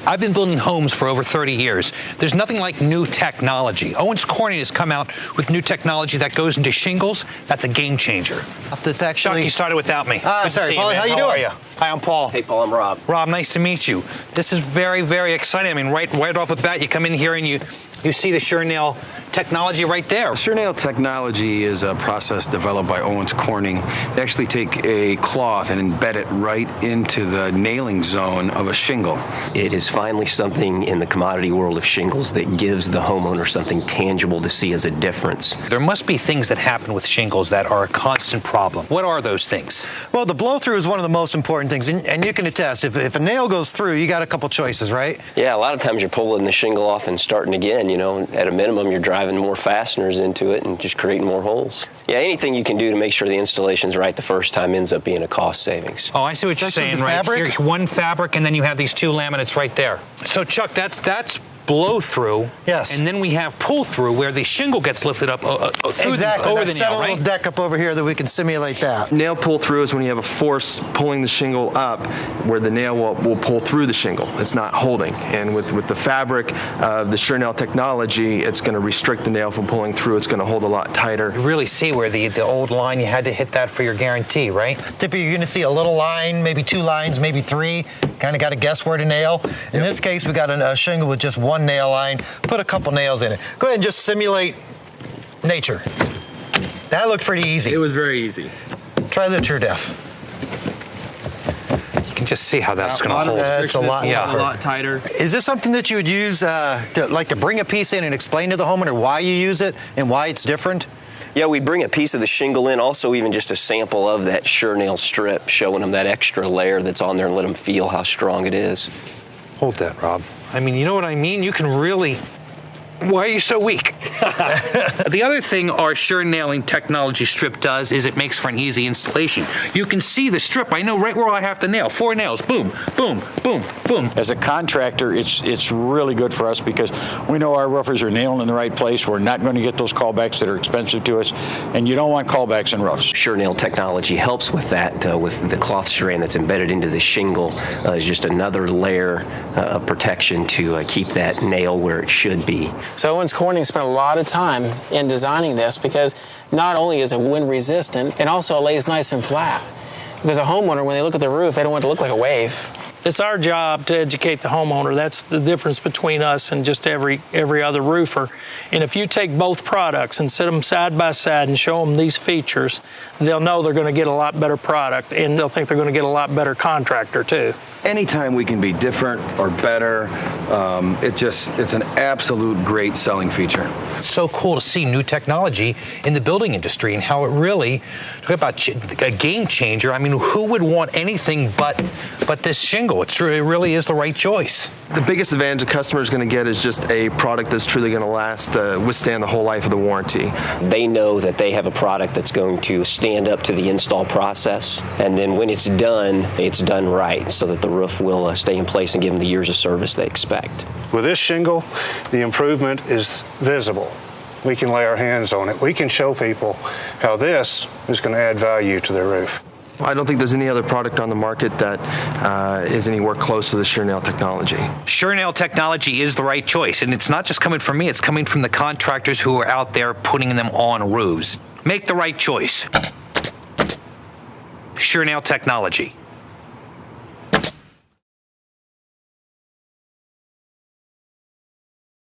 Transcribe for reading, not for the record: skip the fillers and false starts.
I've been building homes for over 30 years. There's nothing like new technology. Owens Corning has come out with new technology that goes into shingles. That's a game changer. That's actually... Chuck, you started without me. Sorry, Paulie, how you doing? Are you? Hi, I'm Paul. Hey, Paul, I'm Rob. Rob, nice to meet you. This is very, very exciting. I mean, right off the bat, you come in here and you see the SureNailÂ technology right there. SureNailÂ technology is a process developed by Owens Corning. They actually take a cloth and embed it right into the nailing zone of a shingle. It is finally something in the commodity world of shingles that gives the homeowner something tangible to see as a difference. There must be things that happen with shingles that are a constant problem. What are those things? Well, the blow-through is one of the most important things, and you can attest, if a nail goes through, you got a couple choices, right? Yeah, a lot of times you're pulling the shingle off and starting again, you know. At a minimum, you're driving more fasteners into it and just creating more holes. Yeah, anything you can do to make sure the installation's right the first time ends up being a cost savings. Oh, I see what you're saying, right? Fabric? Here's one fabric, and then you have these two laminates right there. So, Chuck, that's blow through. Yes. And then we have pull through, where the shingle gets lifted up exactly. over the Set nail, a little right? deck up over here that we can simulate that. Nail pull through is when you have a force pulling the shingle up where the nail will pull through the shingle. It's not holding. And with the fabric of the SureNailÂ technology, it's going to restrict the nail from pulling through. It's going to hold a lot tighter. You really see where the old line, you had to hit that for your guarantee, right? Typically, you're going to see a little line, maybe two lines, maybe three. Kind of got to guess where to nail. In this case, we got a shingle with just one nail line. Put a couple nails in it. Go ahead and just simulate nature. That looked pretty easy. It was very easy. Try the TrueDef. You can just see how that's going to hold. That's a lot tighter. Is this something that you would use to bring a piece in and explain to the homeowner why you use it and why it's different? Yeah, we bring a piece of the shingle in, also even just a sample of that SureNailÂ strip, showing them that extra layer that's on there and let them feel how strong it is. Hold that, Rob. I mean, you know what I mean? You can really... Why are you so weak? The other thing our SureNailingÂ technology strip does is it makes for an easy installation. You can see the strip. I know right where I have to nail. 4 nails. Boom, boom, boom, boom. As a contractor, it's really good for us because we know our roofers are nailing in the right place. We're not going to get those callbacks that are expensive to us, and you don't want callbacks in roofs. SureNailã technology helps with that, with the cloth strand that's embedded into the shingle. Is just another layer of protection to keep that nail where it should be. So Owens Corning spent a lot of time in designing this because not only is it wind resistant, it also lays nice and flat. Because a homeowner, when they look at the roof, they don't want it to look like a wave. It's our job to educate the homeowner. That's the difference between us and just every other roofer. And if you take both products and sit them side by side and show them these features, they'll know they're going to get a lot better product, and they'll think they're going to get a lot better contractor too. Anytime we can be different or better, it's an absolute great selling feature. It's so cool to see new technology in the building industry and how it really, talk about a game changer. I mean, who would want anything but this shingle? It really is the right choice. The biggest advantage a customer is going to get is just a product that's truly going to last, withstand the whole life of the warranty. They know that they have a product that's going to stand up to the install process, and then when it's done right, so that the roof will stay in place and give them the years of service they expect. With this shingle, the improvement is visible. We can lay our hands on it. We can show people how this is going to add value to their roof. I don't think there's any other product on the market that is anywhere close to the SureNailã technology. SureNailã technology is the right choice, and it's not just coming from me, it's coming from the contractors who are out there putting them on roofs. Make the right choice. SureNailã technology.